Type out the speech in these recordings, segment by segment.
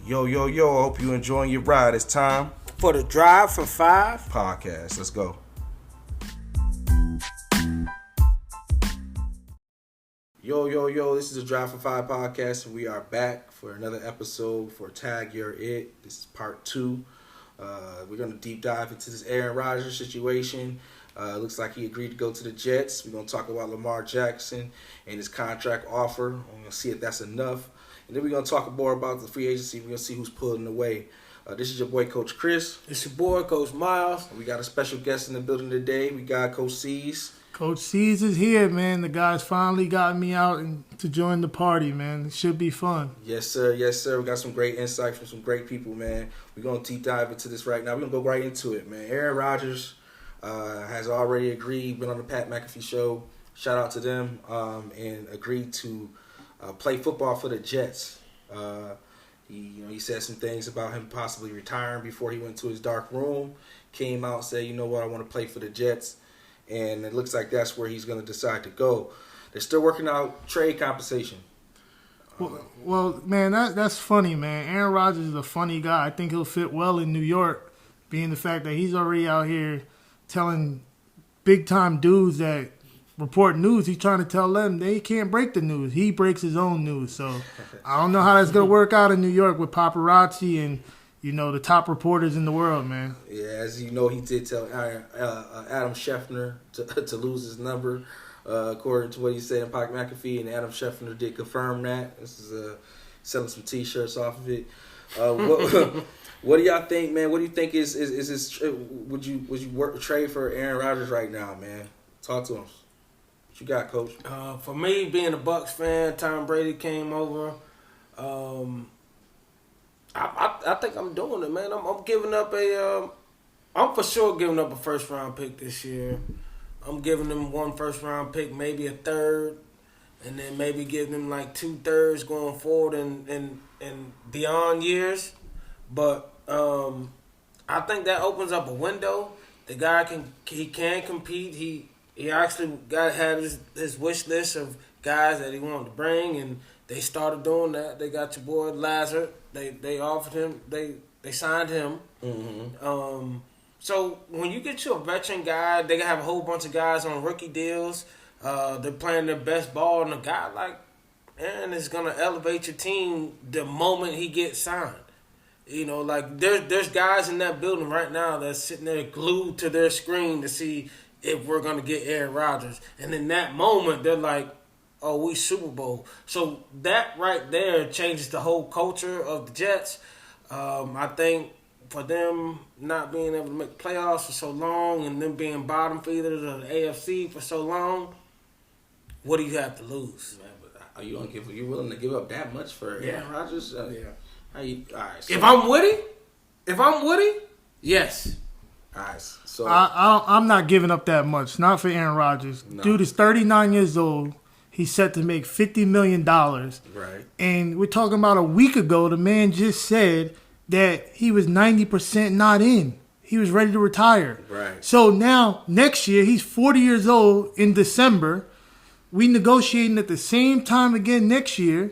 Yo, I hope you're enjoying your ride. It's time for the Drive for Five podcast. Let's go. Yo, this is the Drive for Five podcast, and we are back for another episode for Tag Your It. This is part 2. We're going to deep dive into this Aaron Rodgers situation. Looks like he agreed to go to the Jets. We're going to talk about Lamar Jackson and his contract offer. We're going to see if that's enough. And then we're going to talk more about the free agency. We're going to see who's pulling away. This is your boy, Coach Chris. It's your boy, Coach Miles. We got a special guest in the building today. We got Coach C's. Coach C's is here, man. The guys finally got me out to join the party, man. It should be fun. Yes, sir. We got some great insight from some great people, man. We're going to deep dive into this right now. We're going to go right into it, man. Aaron Rodgers has already agreed, been on the Pat McAfee show. Shout out to them. And agreed to play football for the Jets. He said some things about him possibly retiring before he went to his dark room. Came out and said, you know what, I want to play for the Jets. And it looks like that's where he's going to decide to go. They're still working out trade compensation. Well, man, that's funny, man. Aaron Rodgers is a funny guy. I think he'll fit well in New York, being the fact that he's already out here telling big-time dudes that report news. He's trying to tell them they can't break the news. He breaks his own news. So I don't know how that's going to work out in New York with paparazzi and, the top reporters in the world, man. Yeah, as you know, he did tell Adam Schefter to lose his number, according to what he said in Pat McAfee, and Adam Schefter did confirm that. This is selling some T-shirts off of it. What do y'all think, man? What do you think is this? Would you trade for Aaron Rodgers right now, man? Talk to him. What you got, Coach? For me, being a Bucs fan, Tom Brady came over. I think I'm doing it, man. I'm giving up I'm for sure giving up a first round pick this year. I'm giving them 1 first round pick, maybe a third, and then maybe give them like 2 thirds going forward and beyond years. But I think that opens up a window. The guy can compete. He actually had his wish list of guys that he wanted to bring, and they started doing that. They got your boy Lazard. They offered him. They signed him. Mm-hmm. So when you get to a veteran guy, they have a whole bunch of guys on rookie deals. They're playing their best ball, and a guy like Aaron is gonna elevate your team the moment he gets signed. Like there's guys in that building right now that's sitting there glued to their screen to see if we're gonna get Aaron Rodgers, and in that moment they're like, "Oh, we Super Bowl." So that right there changes the whole culture of the Jets. I think for them not being able to make playoffs for so long and them being bottom feeders of the AFC for so long, what do you have to lose? Man, but are you willing to give up that much for Aaron Rodgers? Yeah. All right, so. If I'm Woody, yes. All right, so I'm not giving up that much. Not for Aaron Rodgers. No. Dude is 39 years old. He's set to make $50 million. Right. And we're talking about a week ago, the man just said that he was 90% not in. He was ready to retire. Right. So now, next year, he's 40 years old in December. We negotiating at the same time again next year.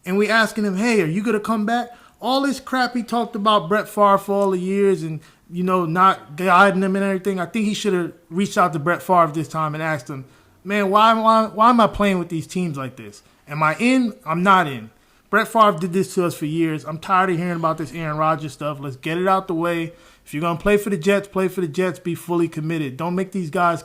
And we asking him, hey, are you going to come back? All this crap he talked about Brett Favre for all the years and, not guiding him and everything. I think he should have reached out to Brett Favre this time and asked him, man, why am I playing with these teams like this? Am I in? I'm not in. Brett Favre did this to us for years. I'm tired of hearing about this Aaron Rodgers stuff. Let's get it out the way. If you're going to play for the Jets, be fully committed. Don't make these guys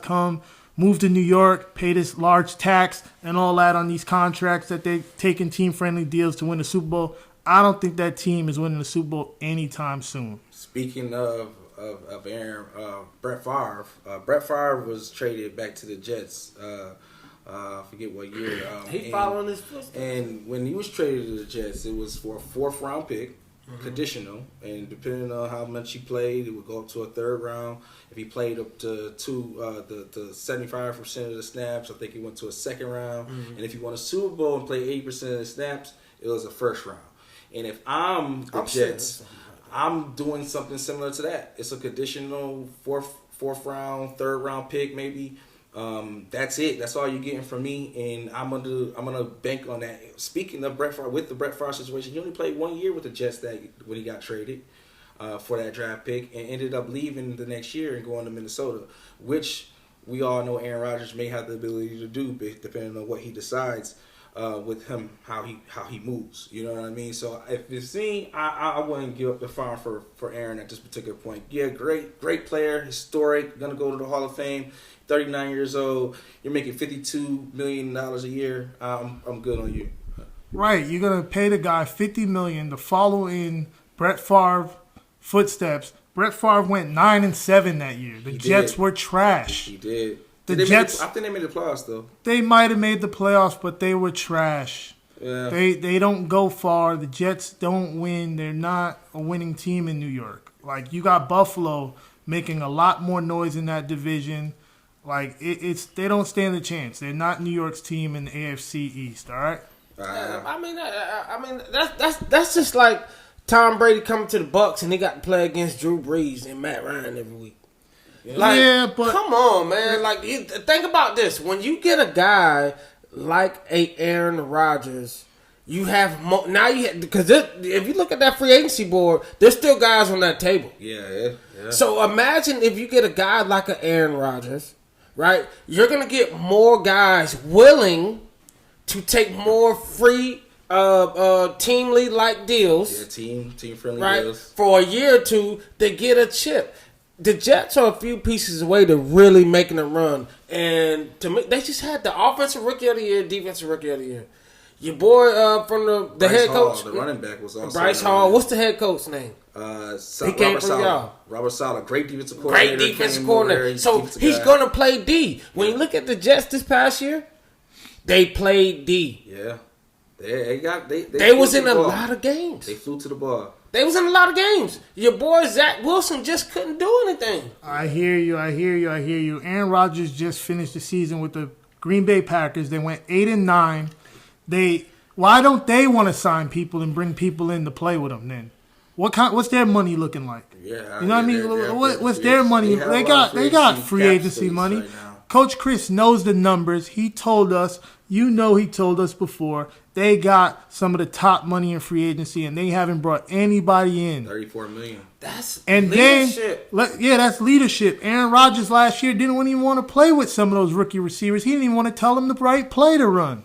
move to New York, pay this large tax and all that on these contracts that they're taking team-friendly deals to win the Super Bowl. I don't think that team is winning the Super Bowl anytime soon. Speaking of Aaron, Brett Favre was traded back to the Jets. I forget what year. He following his footsteps. And when he was traded to the Jets, it was for a 4th round pick, conditional, and depending on how much he played, it would go up to a 3rd round. If he played up to the 75% of the snaps, I think he went to a 2nd round. Mm-hmm. And if he won a Super Bowl and played 80% of the snaps, it was a 1st round. And if I'm the Jets, I'm doing something similar to that. It's a conditional fourth round, 3rd round pick maybe. That's it. That's all you're getting from me, and I'm gonna bank on that. Speaking of Brett Favre, with the Brett Favre situation, he only played 1 year with the Jets when he got traded for that draft pick, and ended up leaving the next year and going to Minnesota, which we all know Aaron Rodgers may have the ability to do, depending on what he decides with him, how he moves. You know what I mean? So if it's me, I wouldn't give up the farm for Aaron at this particular point. Yeah, great player, historic, gonna go to the Hall of Fame. 39 years old, you're making $52 million a year. I'm good on you. Right, you're gonna pay the guy $50 million to follow in Brett Favre footsteps. Brett Favre went 9-7 that year. The Jets were trash. He did. The Jets. I think they made the playoffs though. They might have made the playoffs, but they were trash. Yeah. They don't go far. The Jets don't win. They're not a winning team in New York. Like, you got Buffalo making a lot more noise in that division. Like, they don't stand a chance. They're not New York's team in the AFC East. All right. I mean that's just like Tom Brady coming to the Bucs and he got to play against Drew Brees and Matt Ryan every week. Like, yeah, but come on, man. Like, think about this: when you get a guy like a Aaron Rodgers, you have because if you look at that free agency board, there's still guys on that table. Yeah. So imagine if you get a guy like a Aaron Rodgers. Right, you're gonna get more guys willing to take more free team lead like deals. Yeah, team friendly deals for a year or two to get a chip. The Jets are a few pieces away to really making a run, and to me, they just had the offensive rookie of the year, defensive rookie of the year. Your boy from the head coach, the running back was also Bryce Hall. What's the head coach name? He came from y'all. Robert Saleh, great defensive coordinator. So he's going to play D. When you look at the Jets this past year, they played D. Yeah. They was in a lot of games. They flew to the ball. They was in a lot of games. Your boy Zach Wilson just couldn't do anything. I hear you. Aaron Rodgers just finished the season with the Green Bay Packers. They went 8-9. Why don't they want to sign people and bring people in to play with them then? What's their money looking like? Yeah, you know what I mean. What's their money? They got free agency money. Right, Coach Chris knows the numbers. He told us. He told us before. They got some of the top money in free agency, and they haven't brought anybody in. $34 million. That's leadership. That's leadership. Aaron Rodgers last year didn't even want to play with some of those rookie receivers. He didn't even want to tell them the right play to run.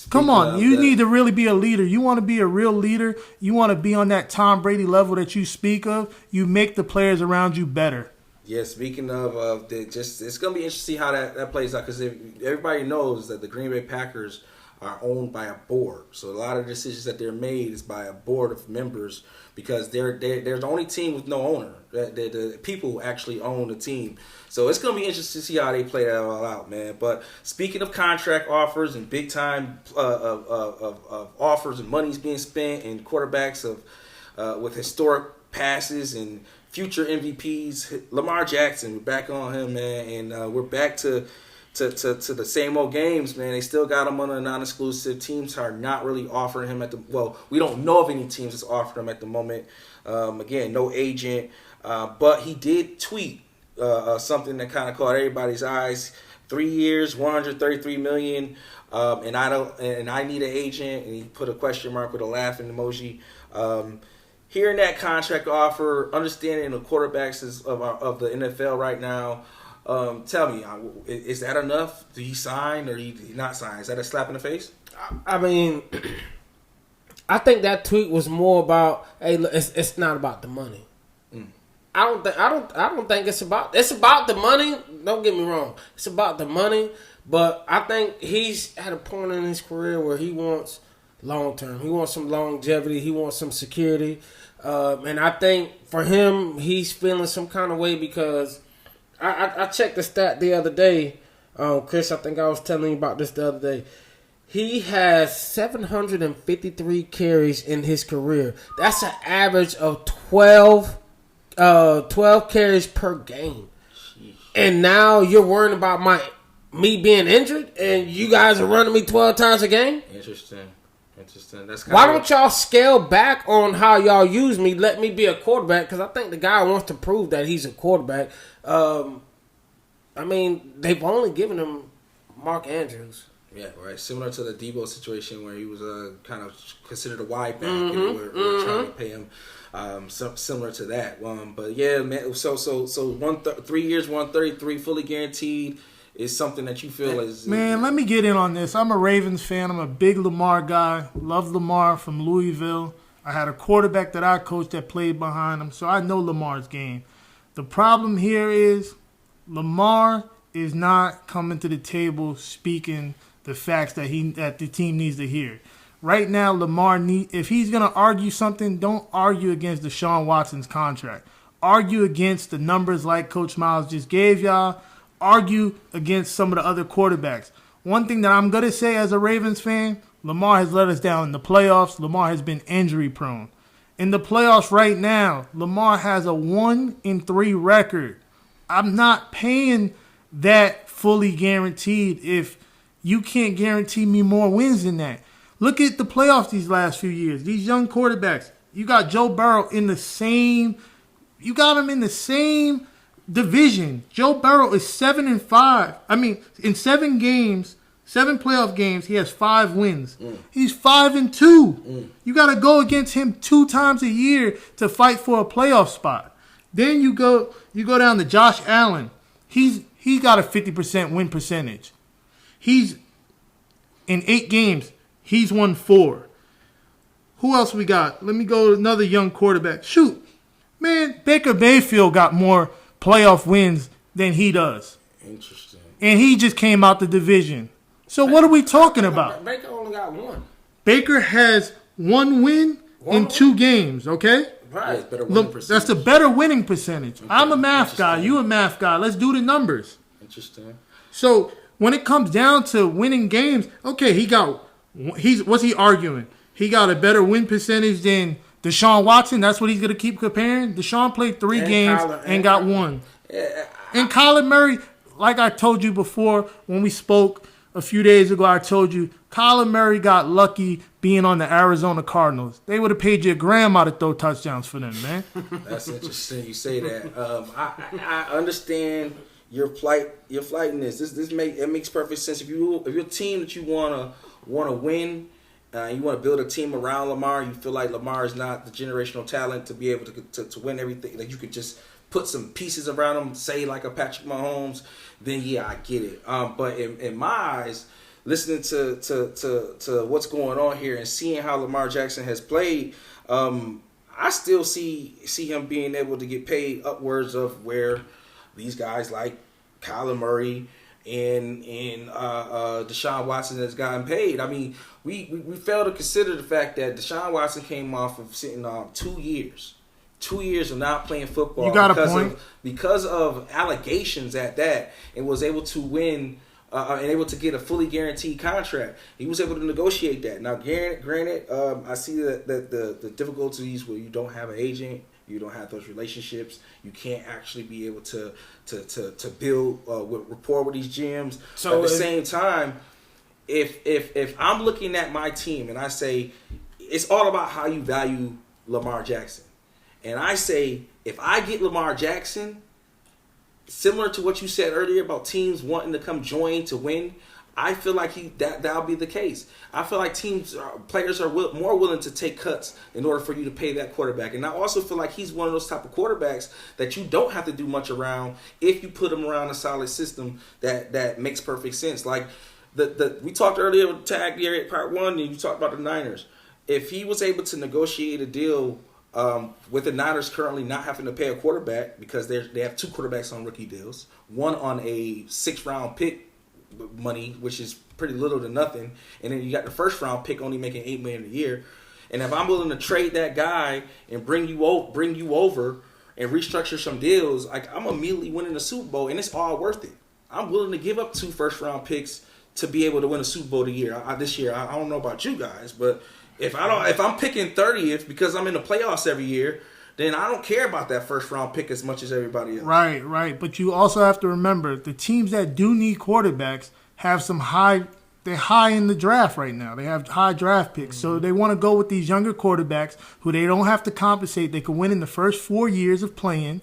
Come on, you need to really be a leader. You want to be a real leader. You want to be on that Tom Brady level that you speak of. You make the players around you better. Yeah, speaking of it's going to be interesting to see how that plays out, because everybody knows that the Green Bay Packers are owned by a board. So a lot of decisions that they're made is by a board of members, because they're the only team with no owner. The people actually own the team. So it's going to be interesting to see how they play that all out, man. But speaking of contract offers and big time of offers and money's being spent and quarterbacks with historic passes and future MVPs, Lamar Jackson, we're back on him, man, and we're back to the same old games, man. They still got him on a non-exclusive. Teams are not really offering him we don't know of any teams that's offering him at the moment. Again, no agent, but he did tweet something that kind of caught everybody's eyes. 3 years, $133 million, and I need an agent, and he put a question mark with a laughing emoji. Hearing that contract offer, understanding the quarterbacks of the NFL right now, tell me, is that enough? Do he sign or he not sign? Is that a slap in the face? I mean, I think that tweet was more about, hey, look, it's not about the money. I don't think it's about the money. Don't get me wrong, it's about the money. But I think he's at a point in his career where he wants long term. He wants some longevity. He wants some security. And I think for him, he's feeling some kind of way because I checked the stat the other day. Chris, I think I was telling you about this the other day. He has 753 carries in his career. That's an average of 12 carries per game. Jeez. And now you're worrying about me being injured, and you guys are running me 12 times a game? Interesting. That's Why don't y'all scale back on how y'all use me? Let me be a quarterback, because I think the guy wants to prove that he's a quarterback. I mean, they've only given him Mark Andrews. Yeah, right. Similar to the Debo situation where he was kind of considered a wide back, and we were trying to pay him. Similar to that. But yeah, man. So 3 years, 133, fully guaranteed is something that you feel is. Man, let me get in on this. I'm a Ravens fan. I'm a big Lamar guy. Love Lamar from Louisville. I had a quarterback that I coached that played behind him, so I know Lamar's game. The problem here is Lamar is not coming to the table speaking the facts that the team needs to hear. Right now, Lamar if he's going to argue something, don't argue against Deshaun Watson's contract. Argue against the numbers like Coach Miles just gave y'all. Argue against some of the other quarterbacks. One thing that I'm going to say as a Ravens fan, Lamar has let us down in the playoffs. Lamar has been injury prone. In the playoffs right now, Lamar has a 1-3 record. I'm not paying that fully guaranteed if you can't guarantee me more wins than that. Look at the playoffs these last few years. These young quarterbacks. You got Joe Burrow in the same division. Joe Burrow is 7-5. I mean, in 7 playoff games, he has 5 wins. He's 5-2. You got to go against him 2 times a year to fight for a playoff spot. Then you go down to Josh Allen. He's got a 50% win percentage. He's in 8 games. He's won 4. Who else we got? Let me go to another young quarterback. Shoot, man, Baker Mayfield got more playoff wins than he does. Interesting. And he just came out the division. So what are we talking about? Baker only got 1. Baker has 1 win in 2 games, okay? Right. Yeah, That's the better winning percentage. Okay. I'm a math guy. You a math guy. Let's do the numbers. Interesting. So when it comes down to winning games, okay, what's he arguing? He got a better win percentage than Deshaun Watson. That's what he's going to keep comparing. Deshaun played 3 games and got 1. And Kyler Murray, like I told you before when we spoke a few days ago, I told you Kyler Murray got lucky being on the Arizona Cardinals. They would have paid your grandma to throw touchdowns for them, man. That's interesting. You say that. I understand your flight in this. It makes perfect sense. If your team that you wanna win, you want to build a team around Lamar. You feel like Lamar is not the generational talent to be able to win everything. Like you could just put some pieces around him, say like a Patrick Mahomes. Then yeah, I get it. But in my eyes, listening to what's going on here and seeing how Lamar Jackson has played, I still see him being able to get paid upwards of where these guys like Kyler Murray and Deshaun Watson has gotten paid. I mean, we fail to consider the fact that Deshaun Watson came off of sitting on 2 years. 2 years of not playing football. You got a point. Because of allegations at that, and was able to win and able to get a fully guaranteed contract. He was able to negotiate that. Now, granted, I see that the difficulties where you don't have an agent, you don't have those relationships, you can't actually be able to build rapport with these GMs. So at the same time, if I'm looking at my team and I say it's all about how you value Lamar Jackson. And I say, if I get Lamar Jackson, similar to what you said earlier about teams wanting to come join to win, I feel like that'll be the case. I feel like players are more willing to take cuts in order for you to pay that quarterback. And I also feel like he's one of those type of quarterbacks that you don't have to do much around if you put him around a solid system that makes perfect sense. Like we talked earlier with Tag here at Part 1, and you talked about the Niners. If he was able to negotiate a deal with the Niners currently not having to pay a quarterback because they have 2 quarterbacks on rookie deals, one on a 6th-round pick money, which is pretty little to nothing, and then you got the 1st-round pick only making $8 million a year. And if I'm willing to trade that guy and bring you over and restructure some deals, like I'm immediately winning a Super Bowl, and it's all worth it. I'm willing to give up 2 first-round picks to be able to win a Super Bowl this year. I don't know about you guys, but if I'm picking 30th because I'm in the playoffs every year, then I don't care about that 1st-round pick as much as everybody else. Right. But you also have to remember the teams that do need quarterbacks have they're high in the draft right now. They have high draft picks. So they want to go with these younger quarterbacks who they don't have to compensate. They can win in the first 4 years of playing,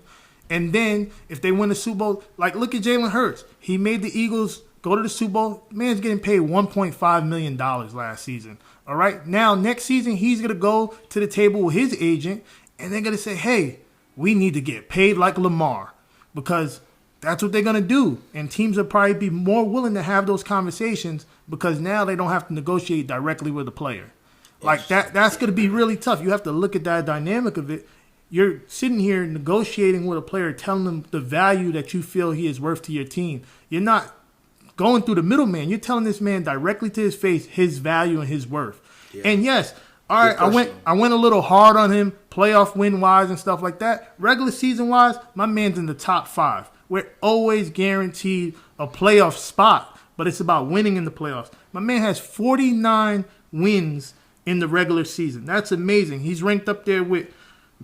And then if they win the Super Bowl, like look at Jalen Hurts. He made the Eagles go to the Super Bowl. Man's getting paid $1.5 million last season. All right. Now, next season, he's going to go to the table with his agent, and they're going to say, hey, we need to get paid like Lamar, because that's what they're going to do. And teams will probably be more willing to have those conversations because now they don't have to negotiate directly with the player. Like that's going to be really tough. You have to look at that dynamic of it. You're sitting here negotiating with a player, telling them the value that you feel he is worth to your team. You're not going through the middleman. You're telling this man directly to his face his value and his worth. Yeah. And yes, all right, I went a little hard on him, playoff win wise and stuff like that. Regular season wise, my man's in the top 5. We're always guaranteed a playoff spot, but it's about winning in the playoffs. My man has 49 wins in the regular season. That's amazing. He's ranked up there with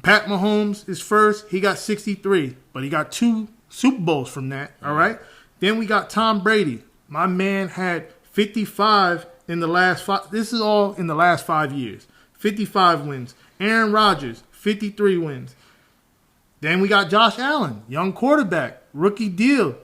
Pat Mahomes is first. He got 63, but he got 2 Super Bowls from that, all right? Then we got Tom Brady. My man had 55 in the last 5. This is all in the last 5 years. 55 wins. Aaron Rodgers, 53 wins. Then we got Josh Allen, young quarterback, rookie deal,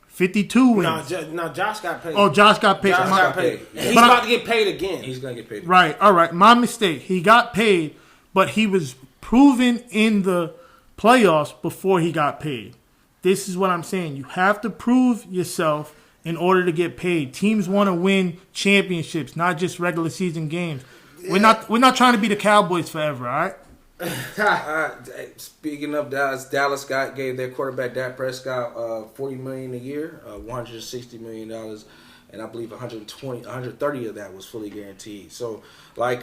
52 wins. No, Josh got paid. Oh, Josh got paid. Josh got paid. He's about to get paid again. He's going to get paid again. Right, all right. My mistake. He got paid, but he was proven in the playoffs before he got paid. This is what I'm saying. You have to prove yourself in order to get paid. Teams want to win championships, not just regular season games. Yeah. We're not trying to be the Cowboys forever, all right? Speaking of Dallas gave their quarterback Dak Prescott $40 million a year, $160 million, and I believe 130 of that was fully guaranteed. So, like,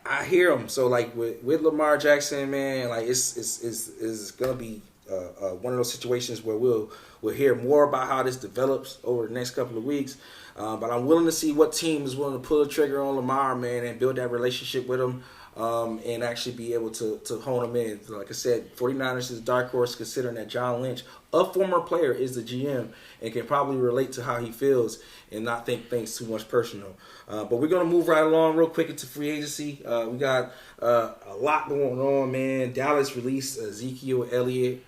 I hear him. So, like, with Lamar Jackson, man, like it's gonna be one of those situations where we'll hear more about how this develops over the next couple of weeks. But I'm willing to see what team is willing to pull the trigger on Lamar, man, and build that relationship with him. And actually be able to hone him in. Like I said, 49ers is dark horse, considering that John Lynch, a former player, is the GM and can probably relate to how he feels and not think things too much personal. But we're going to move right along real quick into free agency. We got a lot going on, man. Dallas released Ezekiel Elliott,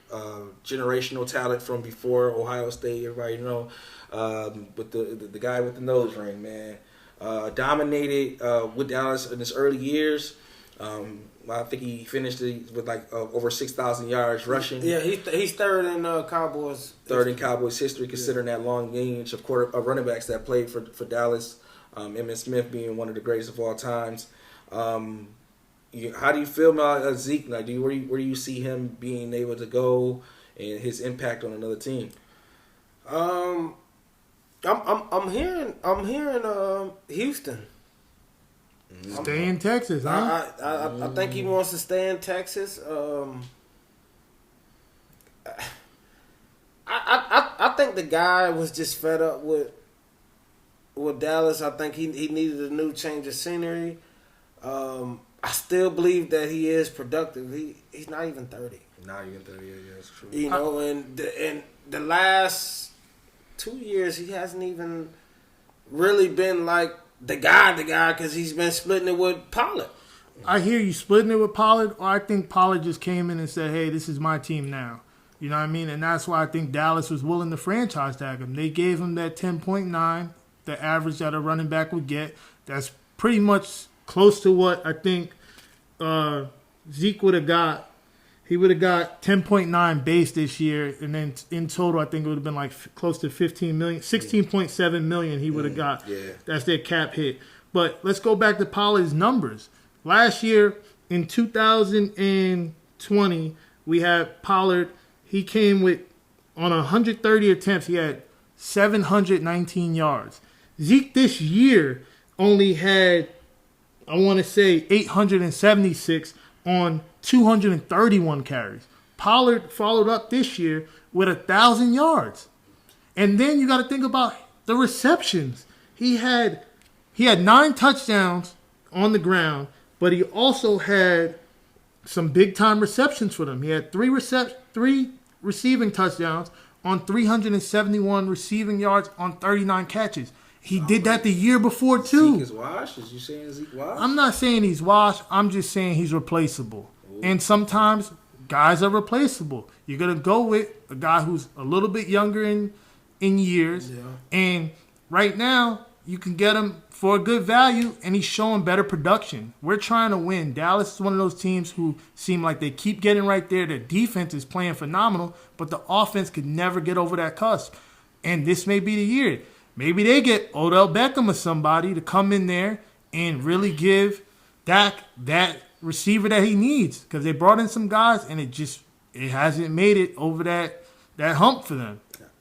generational talent from before Ohio State, everybody know, with the guy with the nose ring, man. Dominated with Dallas in his early years. I think he finished with like over 6,000 yards rushing. Yeah, he's third in Cowboys. Third in Cowboys history, considering that long range of running backs that played for Dallas. Emmitt Smith being one of the greatest of all times. How do you feel about Zeke? Like, where do you see him being able to go and his impact on another team? I'm hearing Houston. Stay in Texas, huh? I think he wants to stay in Texas. I think the guy was just fed up with Dallas. I think he needed a new change of scenery. I still believe that he is productive. He's not even 30. Not even 30. Yeah, that's true. You know, and the last 2 years he hasn't even really been like the guy, because he's been splitting it with Pollard. I hear you splitting it with Pollard, or I think Pollard just came in and said, hey, this is my team now. You know what I mean? And that's why I think Dallas was willing to franchise tag him. They gave him that 10.9, the average that a running back would get. That's pretty much close to what I think Zeke would have got. He would have got 10.9 base this year, and then in total, I think it would have been like close to 15 million, 16.7 million he would have got. Yeah. That's their cap hit. But let's go back to Pollard's numbers. Last year, in 2020, we had Pollard. He came with, on 130 attempts, he had 719 yards. Zeke this year only had, I want to say, 876 on 231 carries. Pollard followed up this year with 1,000 yards. And then you got to think about the receptions. He had 9 touchdowns on the ground, but he also had some big-time receptions for them. He had 3 receiving touchdowns on 371 receiving yards on 39 catches. He did that the year before, too. Zeke is washed? Is you saying Zeke washed? I'm not saying he's washed. I'm just saying he's replaceable. Ooh. And sometimes guys are replaceable. You're gonna go with a guy who's a little bit younger in years, and right now you can get him for a good value, and he's showing better production. We're trying to win. Dallas is one of those teams who seem like they keep getting right there. Their defense is playing phenomenal, but the offense could never get over that cusp. And this may be the year. Maybe they get Odell Beckham or somebody to come in there and really give Dak that receiver that he needs, because they brought in some guys and it hasn't made it over that hump for them.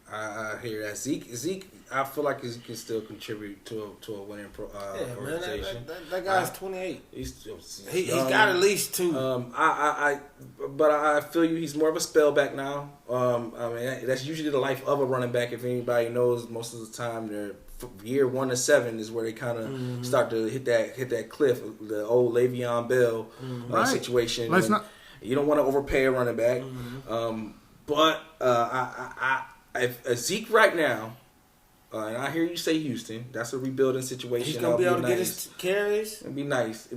I hear that. Zeke, I feel like he can still contribute to a winning organization. Man, that guy's 28. He's He's got at least 2. But I feel you. He's more of a spellback now. I mean, that's usually the life of a running back. If anybody knows, most of the time, year 1 to 7 is where they kind of start to hit that cliff. The old Le'Veon Bell situation. You don't want to overpay a running back. But if Zeke right now. And I hear you say Houston. That's a rebuilding situation. He's gonna be able to get his carries. It'd be nice.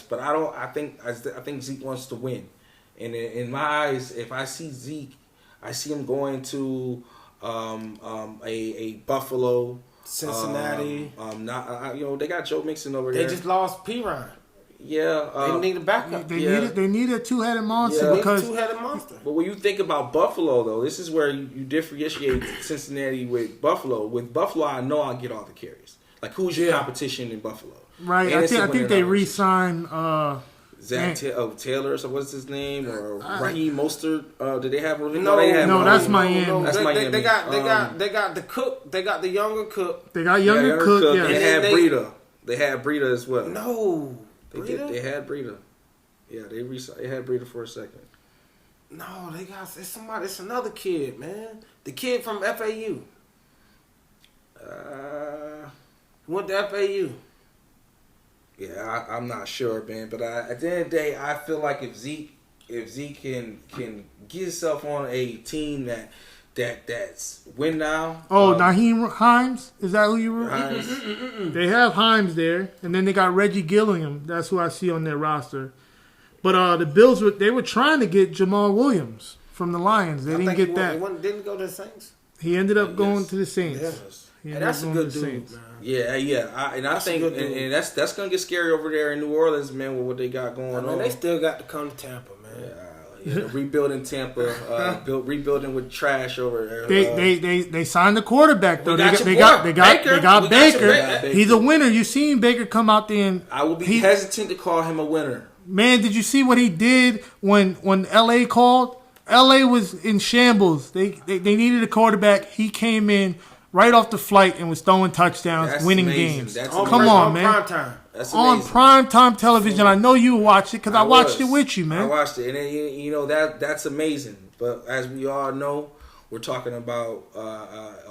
But I think Zeke wants to win. And in my eyes, if I see Zeke, I see him going to a Buffalo, Cincinnati. They got Joe Mixon over there. They just lost Piron. Yeah, they need a backup. They need a two-headed monster because two-headed monster. But when you think about Buffalo, though, this is where you differentiate Cincinnati with Buffalo. With Buffalo, I know I'll get all the carries. Like, who's your competition in Buffalo? Right. I think they re-signed Zach Taylor. So what's his name? Or Raheem Mostert? Did they have? No, that's Miami. No, that's Miami. They got the Cook. They got the younger Cook. They got younger Cook. Yeah. They had Breida. They had Breida as well. No. They had Breida. Yeah, they had Breida for a second. No, they got somebody. It's another kid, man. The kid from FAU. Went to FAU. Yeah, I'm not sure, man. But at the end of the day, I feel like if Zeke can get himself on a team that's win now. Naheem Hines? Is that who you were? Hines. They have Hines there, and then they got Reggie Gilliam. That's who I see on their roster. But the Bills they were trying to get Jamal Williams from the Lions. They didn't get that. Didn't go to the Saints. He ended up going to the Saints. Yeah. And that's a good dude, man. Yeah. I think that's gonna get scary over there in New Orleans, man, with what they got going on. They still got to come to Tampa, man. Yeah, rebuilding Tampa, rebuilding with trash over there. They signed the quarterback though. They got Baker. He's a winner. You seen Baker come out there and I will be hesitant to call him a winner. Man, did you see what he did when LA called? LA was in shambles. They needed a quarterback. He came in right off the flight and was throwing touchdowns, winning games. Come on, man. Prime time. That's on primetime television. I know you watched it because I watched it with you, man. I watched it, and that's amazing. But as we all know, we're talking about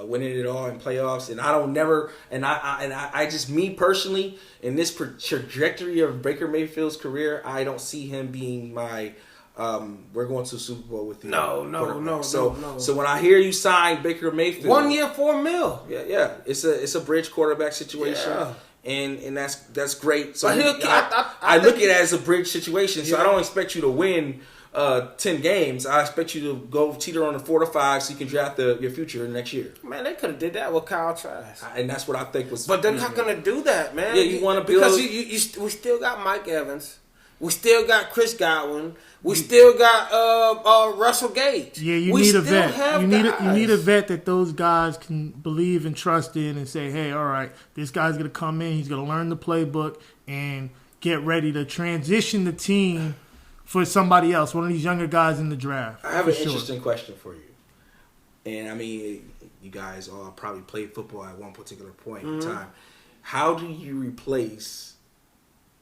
winning it all in playoffs, and I just me personally in this trajectory of Baker Mayfield's career, I don't see him being my. We're going to the Super Bowl with you. No. So when I hear you sign Baker Mayfield, 1 year, $4 million. Yeah. It's a bridge quarterback situation. Yeah. And that's great. So I look at it as a bridge situation. So I don't expect you to win 10 games. I expect you to go teeter on the 4 to 5 so you can draft your future next year. Man, they could have did that with Kyle Trask. And that's what I think was. But they're not going to do that, man. Yeah, you want to build because we still got Mike Evans. We still got Chris Godwin. We still got Russell Gage. Yeah, you need a vet. You need a vet that those guys can believe and trust in and say, hey, all right, this guy's going to come in. He's going to learn the playbook and get ready to transition the team for somebody else, one of these younger guys in the draft. I have an interesting question for you. And, I mean, you guys all probably played football at one particular point in time. How do you replace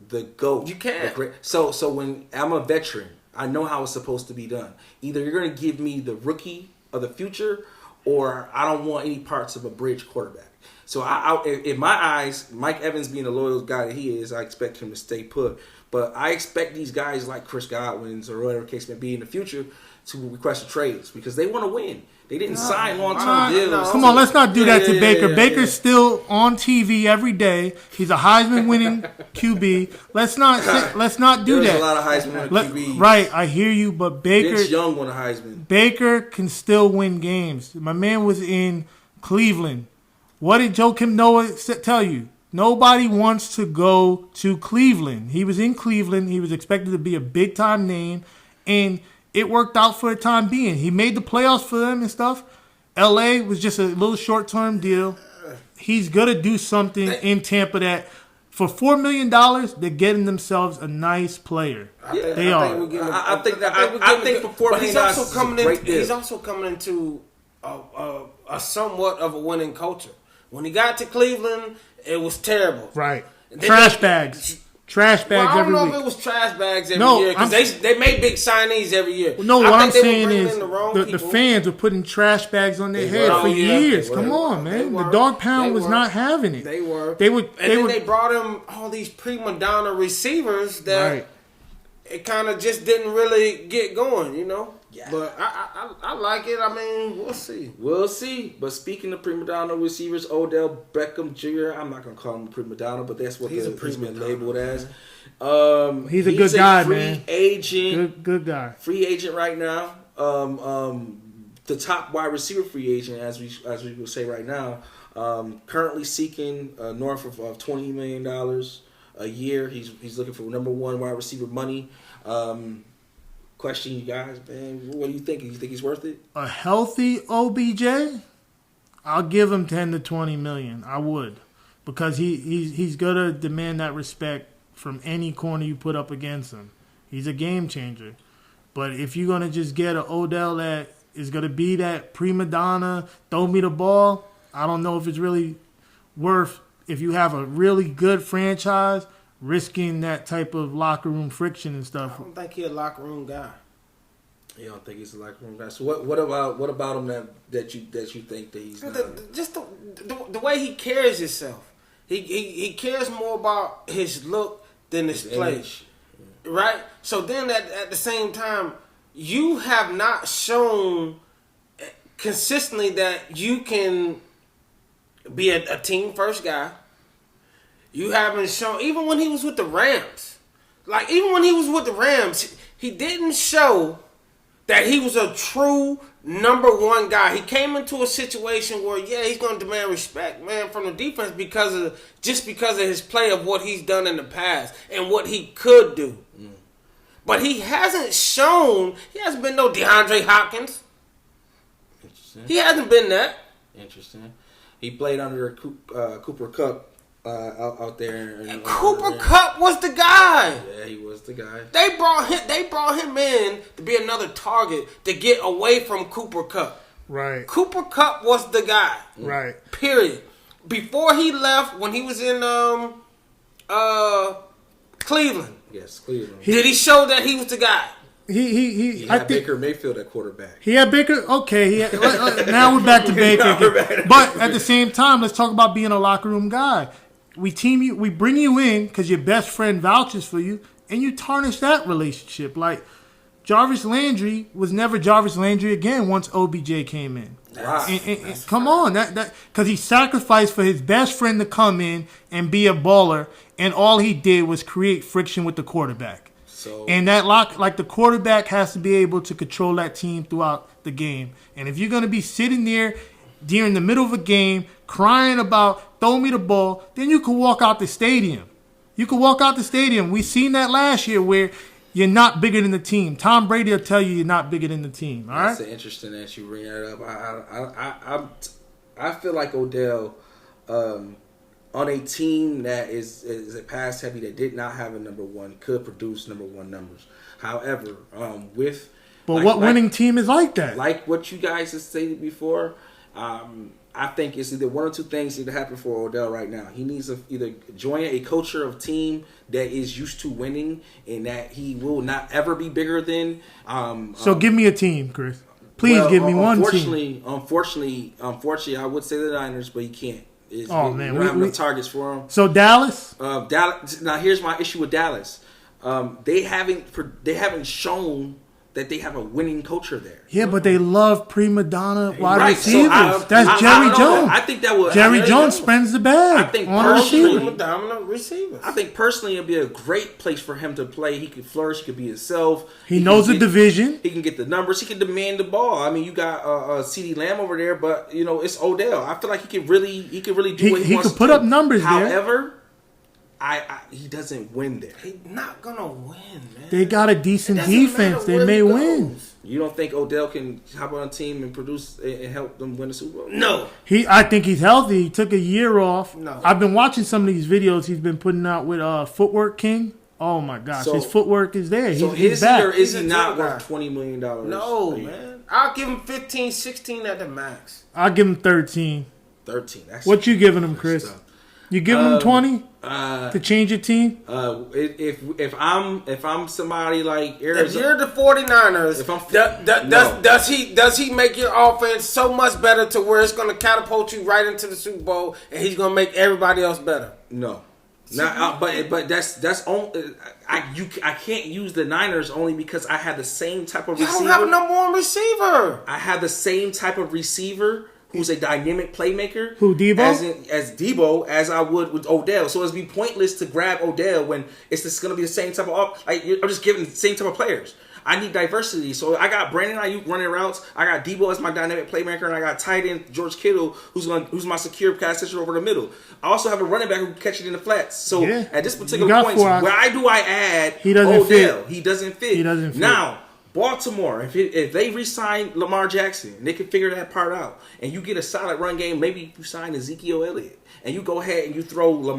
the GOAT? You can't. So when I'm a veteran, I know how it's supposed to be done. Either you're going to give me the rookie of the future, or I don't want any parts of a bridge quarterback. So in my eyes, Mike Evans being the loyal guy that he is, I expect him to stay put. But I expect these guys like Chris Godwin's or whatever case may be in the future to request trades because they want to win. They didn't sign long-term deals. Come on, let's not do that to Baker. Yeah. Baker's still on TV every day. He's a Heisman-winning QB. Let's not do There's that. a lot of Heisman-winning QBs. Right, I hear you, but Baker. Vince Young won a Heisman. Baker can still win games. My man was in Cleveland. What did Joakim Noah tell you? Nobody wants to go to Cleveland. He was in Cleveland. He was expected to be a big-time name, and it worked out for the time being. He made the playoffs for them and stuff. L.A. was just a little short-term deal. He's going to do something in Tampa that, for $4 million, they're getting themselves a nice player. They are. I think for $4 million, he's also coming into a somewhat of a winning culture. When he got to Cleveland, it was terrible. Right. Trash bags. Trash bags every week. I don't know if it was trash bags every year because they made big signees every year. No, what I'm saying is the fans were putting trash bags on their head for years. Come on, man. The dog pound was not having it. They were. They brought him all these prima donna receivers that it kind of just didn't really get going, you know. Yeah. But I like it. I mean, we'll see. We'll see. But speaking of prima donna receivers, Odell Beckham Jr., I'm not going to call him a prima donna, but that's what he's been labeled as. He's a good guy, man. Free agent. Good guy. Free agent right now. The top wide receiver free agent, as we will say right now, currently seeking north of $20 million a year. He's looking for number one wide receiver money. Question, you guys, man. What do you think? You think he's worth it? A healthy OBJ, I'll give him 10 to 20 million. I would, because he's gonna demand that respect from any corner you put up against him. He's a game changer. But if you're gonna just get an Odell that is gonna be that prima donna, throw me the ball, I don't know if it's really worth. If you have a really good franchise, risking that type of locker room friction and stuff. I don't think he's a locker room guy. You don't think he's a locker room guy? So what about him that you think that he's not? Just the way he carries himself. He cares more about his look than his play. Right? So then at the same time, you have not shown consistently that you can be a team first guy. You haven't shown, even when he was with the Rams, he didn't show that he was a true number one guy. He came into a situation where, he's going to demand respect, man, from the defense because of his play of what he's done in the past and what he could do. Mm. But he hasn't been no DeAndre Hopkins. Interesting. He hasn't been that. Interesting. He played under Cooper Kupp. Out there, Cooper Kupp was the guy. Yeah, he was the guy. They brought him in to be another target to get away from Cooper Kupp. Right. Cooper Kupp was the guy. Right. Period. Before he left, when he was in Cleveland. Yes, Cleveland. Did he show that he was the guy? He had Baker Mayfield at quarterback. He had Baker. Okay, now we're back to Baker. But at the same time, let's talk about being a locker room guy. We bring you in because your best friend vouches for you, and you tarnish that relationship. Like Jarvis Landry was never Jarvis Landry again once OBJ came in. Wow. And come on, that because he sacrificed for his best friend to come in and be a baller, and all he did was create friction with the quarterback. And the quarterback has to be able to control that team throughout the game. And if you're going to be sitting there during the middle of a game crying about throw me the ball, then you can walk out the stadium. We've seen that last year where you're not bigger than the team. Tom Brady will tell you you're not bigger than the team. All right? That's interesting that you bring that up. I feel like Odell on a team that is a pass heavy that did not have a number one could produce number one numbers. However, what winning team is like that? Like what you guys have stated before, I think it's either one or two things need to happen for Odell right now. He needs to either join a culture of team that is used to winning and that he will not ever be bigger than. So give me a team, Chris. Please give me one team. Unfortunately, I would say the Niners, but he can't. We don't have enough targets for him. So Dallas? Dallas. Now here's my issue with Dallas. They haven't shown that they have a winning culture there. Yeah, but they love prima donna wide Right, receivers. That's Jerry Jones. I think that would Jerry Jones spends the bag. I think on personally, dominant receivers. I think personally it'd be a great place for him to play. He could flourish. He could be himself. He knows the division. He can get the numbers. He can demand the ball. I mean, you got CeeDee Lamb over there, but you know it's Odell. I feel like he could really do what he wants. He could put up numbers there. However, he doesn't win there. He's not gonna win, man. They got a decent defense. They may win. You don't think Odell can hop on a team and produce and help them win the Super Bowl? No. I think he's healthy. He took a year off. No. I've been watching some of these videos he's been putting out with Footwork King. Oh my gosh, his footwork is there. So he's back. Or is he not worth $20 million? No, man. I'll give him 15, 16 at the max. I'll give him 13. 13. What you giving him, Chris? You giving him 20 to change your team? If I'm somebody like Arizona, if you're the 49ers, does he make your offense so much better to where it's going to catapult you right into the Super Bowl and he's going to make everybody else better? No. But that's only I can't use the Niners only because I had the same type of receiver. You don't have a number one receiver. I have the same type of receiver who's a dynamic playmaker. Who, Debo? As Debo as I would with Odell. So it'd be pointless to grab Odell when it's just going to be the same type of I'm just giving the same type of players. I need diversity. So I got Brandon Ayuk running routes. I got Debo as my dynamic playmaker, and I got tight end George Kittle, who's my secure pass catcher over the middle. I also have a running back who can catch it in the flats. So at this particular point, why do I add Odell? He doesn't fit. Now, Baltimore, if they re-sign Lamar Jackson, they can figure that part out, and you get a solid run game. Maybe you sign Ezekiel Elliott, and you go ahead and you throw Odell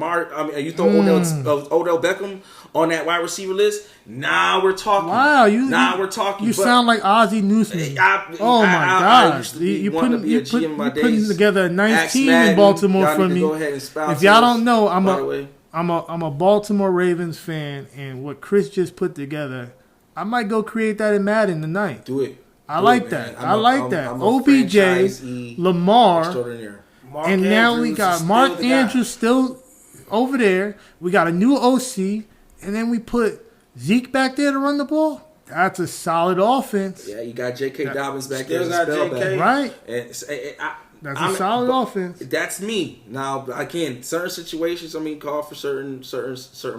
Beckham on that wide receiver list. Now we're talking. Wow, we're talking. You sound like Ozzie Newsome. Oh my gosh, you putting together a nice team in Baltimore for me. If y'all don't know, I'm a Baltimore Ravens fan, and what Chris just put together, I might go create that in Madden tonight. Do it. I like that. OBJ, Lamar, and now we got Mark Andrews still over there. We got a new OC, and then we put Zeke back there to run the ball. That's a solid offense. Yeah, you got J.K. Dobbins back there. Still got J.K. Right. That's a solid offense. That's me. Now, again, certain situations, call for certain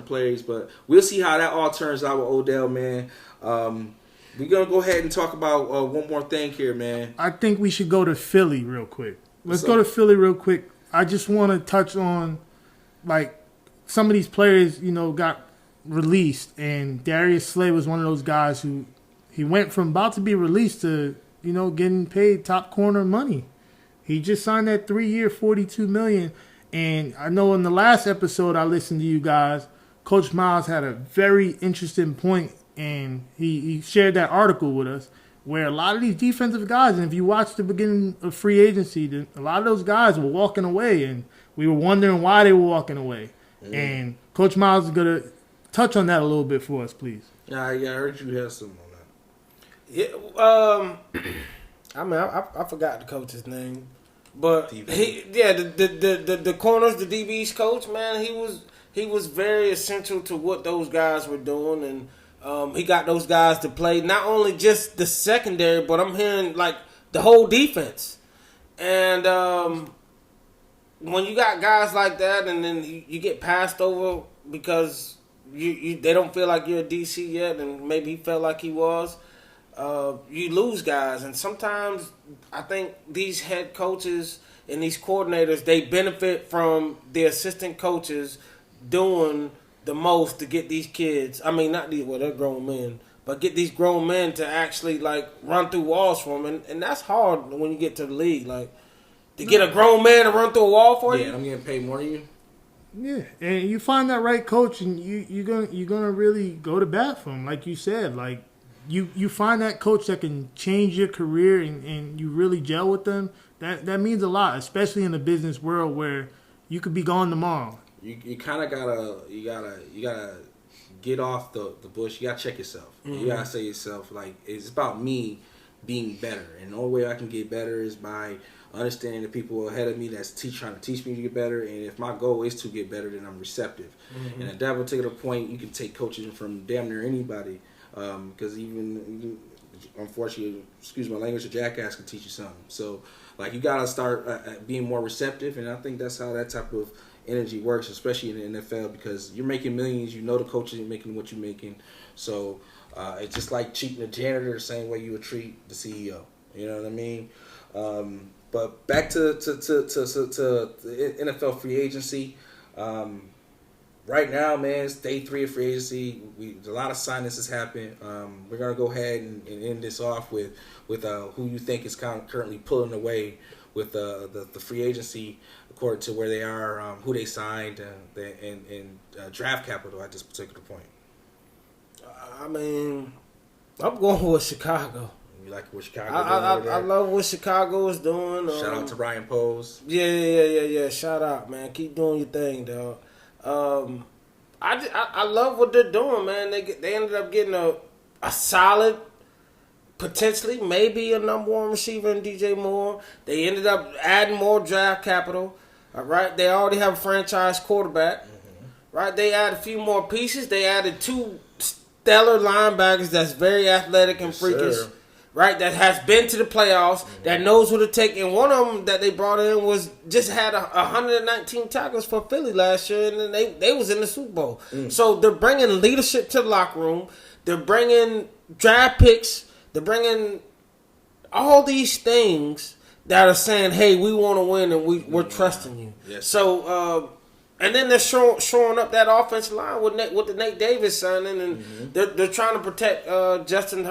plays, but we'll see how that all turns out with Odell, man. We're going to go ahead and talk about one more thing here, man. I think we should go to Philly real quick. Let's go to Philly real quick. I just want to touch on, some of these players, got released, and Darius Slay was one of those guys who he went from about to be released to, getting paid top corner money. He just signed that 3-year, $42 million. And I know in the last episode I listened to you guys, Coach Miles had a very interesting point, and he shared that article with us where a lot of these defensive guys, and if you watch the beginning of free agency, a lot of those guys were walking away, and we were wondering why they were walking away. Mm-hmm. And Coach Miles is going to touch on that a little bit for us, please. Yeah, I heard you have some on that. Yeah, I forgot the coach's name. But the corners, the DB's coach, man, he was very essential to what those guys were doing, and he got those guys to play not only just the secondary, but I'm hearing the whole defense. And when you got guys like that, and then you get passed over because they don't feel like you're a DC yet, and maybe he felt like he was. You lose guys, and sometimes I think these head coaches and these coordinators, they benefit from the assistant coaches doing the most to get these kids. They're grown men, but get these grown men to actually run through walls for them, and that's hard when you get to the league. To get a grown man to run through a wall for you. Yeah, I'm getting paid more than you. Yeah, and you find that right coach, and you're gonna really go to bat for him, like you said, You find that coach that can change your career and you really gel with them, that means a lot, especially in the business world where you could be gone tomorrow. You kind of gotta get off the bush. You gotta check yourself. Mm-hmm. You gotta say to yourself, it's about me being better, and the only way I can get better is by understanding the people ahead of me that's trying to teach me to get better. And if my goal is to get better, then I'm receptive. Mm-hmm. And at that particular point, you can take coaching from damn near anybody. Because even unfortunately, excuse my language, a jackass can teach you something. So, like, you gotta start being more receptive, and I think that's how that type of energy works, especially in the NFL, because you're making millions. You know the coaches are making what you're making, so it's just like treating a janitor the same way you would treat the CEO. You know what I mean? But back to the NFL free agency. Right now, man, it's day 3 of free agency. A lot of signings has happened. We're gonna go ahead and end this off with who you think is currently pulling away with the free agency according to where they are, who they signed, and draft capital at this particular point. I mean, I'm going with Chicago. You like what Chicago I love what Chicago is doing. Shout out to Ryan Poles. Yeah. Shout out, man. Keep doing your thing, dog. I love what they're doing, man. They ended up getting a solid, potentially maybe a number 1 receiver in DJ Moore. They ended up adding more draft capital. All right, they already have a franchise quarterback. Right, they added a few more pieces. They added 2 stellar linebackers that's very athletic and freakish. Sir. Right, that has been to the playoffs, that knows what to take. And one of them that they brought in had 119 tackles for Philly last year, and then they was in the Super Bowl. So they're bringing leadership to the locker room. They're bringing draft picks. They're bringing all these things that are saying, "Hey, we want to win, and we're trusting you." Yes. So. And then they're showing up that offensive line with the Nate Davis signing, and they're trying to protect Justin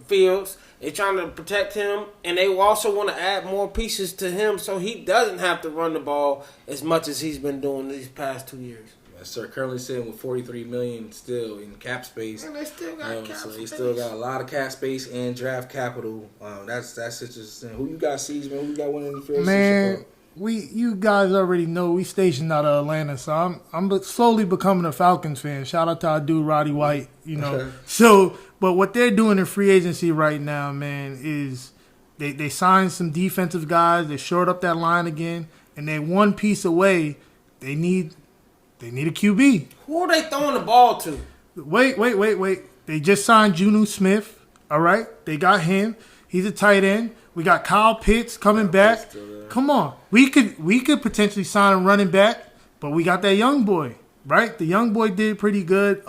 Fields. They're trying to protect him, and they also want to add more pieces to him so he doesn't have to run the ball as much as he's been doing these past 2 years. Yes, sir. Currently sitting with $43 million still in cap space. And they still got cap so space. they still got a lot of cap space and draft capital. That's interesting. Who you got, Siege, man? Who you got winning the free agency? Man, you guys already know we stationed out of Atlanta, so I'm slowly becoming a Falcons fan. Shout out to our dude Roddy White, you know. So, but what they're doing in free agency right now, man, is they signed some defensive guys. They shored up that line again, and they're one piece away. They need a QB. Who are they throwing the ball to? Wait. They just signed Juju Smith. All right, they got him. He's a tight end. We got Kyle Pitts coming back. Come on, we could potentially sign a running back, but we got that young boy, right? The young boy did pretty good.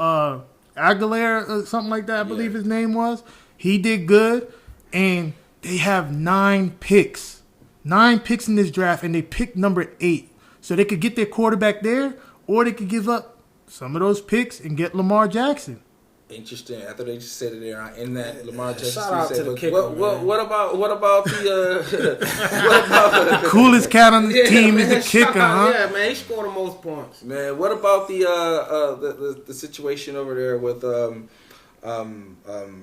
Aguilar or something like that, I believe his name was. He did good, and they have 9 picks. 9 picks in this draft, and they picked number 8. So they could get their quarterback there, or they could give up some of those picks and get Lamar Jackson. Interesting. I thought they just said it there in that Lamar Jackson. Shout out to the kicker. What about the what about coolest cat on the team is the kicker, huh? Yeah, man, he scored the most points. Man, what about the situation over there with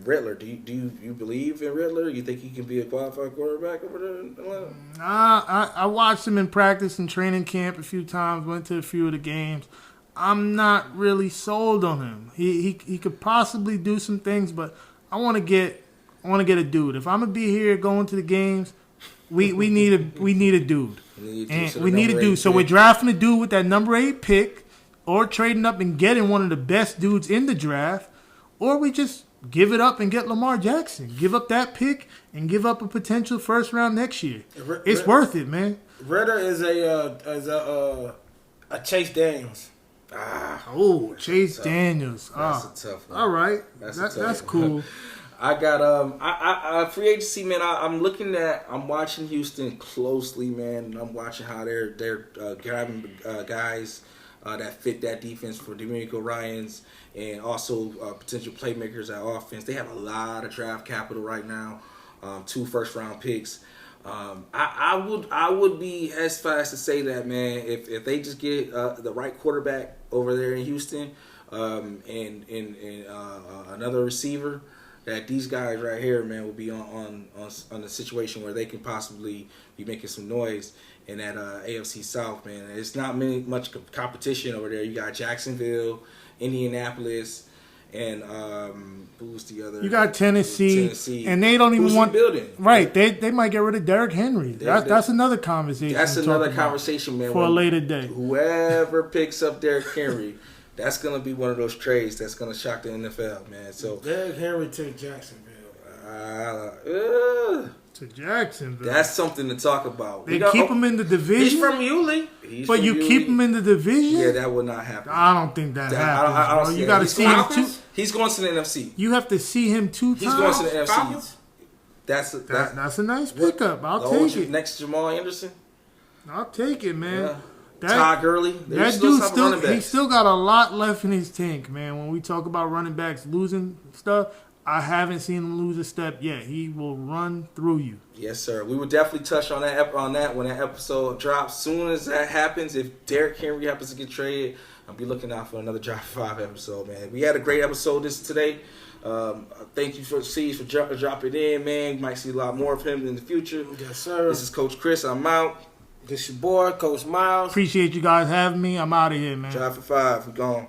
Riddler? Do you believe in Riddler? You think he can be a qualified quarterback over there in Atlanta? I watched him in practice and training camp a few times. Went to a few of the games. I'm not really sold on him. He could possibly do some things, but I want to get a dude. If I'm gonna be here going to the games, we need a dude. We need a dude. So we're drafting a dude with that number 8 pick, or trading up and getting one of the best dudes in the draft, or we just give it up and get Lamar Jackson. Give up that pick and give up a potential first round next year. It's worth it, man. Ritter is a Chase Daniels. Chase Daniels. That's a tough one. All right. That's cool. I got free agency, man. I'm watching Houston closely, man. I'm watching how they're grabbing guys that fit that defense for D'Amico Ryans, and also potential playmakers at offense. They have a lot of draft capital right now. 2 first-round picks. I would be as fast to say that, man, if they just get the right quarterback over there in Houston, and another receiver, that these guys right here, man, will be on a situation where they can possibly be making some noise in that AFC South, man. It's not much competition over there. You got Jacksonville, Indianapolis, and who's the other? You got Tennessee, and they don't even want building. Right, they might get rid of Derrick Henry. That's another conversation. That's another conversation, man. For a later day. Whoever picks up Derrick Henry, that's gonna be one of those trades that's gonna shock the NFL, man. So Derrick Henry to Jacksonville. To Jacksonville. That's something to talk about. They keep him in the division. He's from Yulee. But you keep him in the division? Yeah, that would not happen. I don't think that happens. I don't bro. see You that. got to see him two. He's going to the NFC. You have to see him 2 times. He's going to the NFC. Falcons? That's a nice pickup. I'll take it. Next Jamal Anderson. I'll take it, man. Yeah. Todd Gurley. That dude he still got a lot left in his tank, man. When we talk about running backs losing stuff, I haven't seen him lose a step yet. He will run through you. Yes, sir. We will definitely touch on that when that episode drops. Soon as that happens, if Derrick Henry happens to get traded, I'll be looking out for another Drop 5 episode, man. We had a great episode today. Thank you for dropping in, man. You might see a lot more of him in the future. Yes, sir. This is Coach Chris. I'm out. This your boy, Coach Miles. Appreciate you guys having me. I'm out of here, man. Drop for 5. We gone.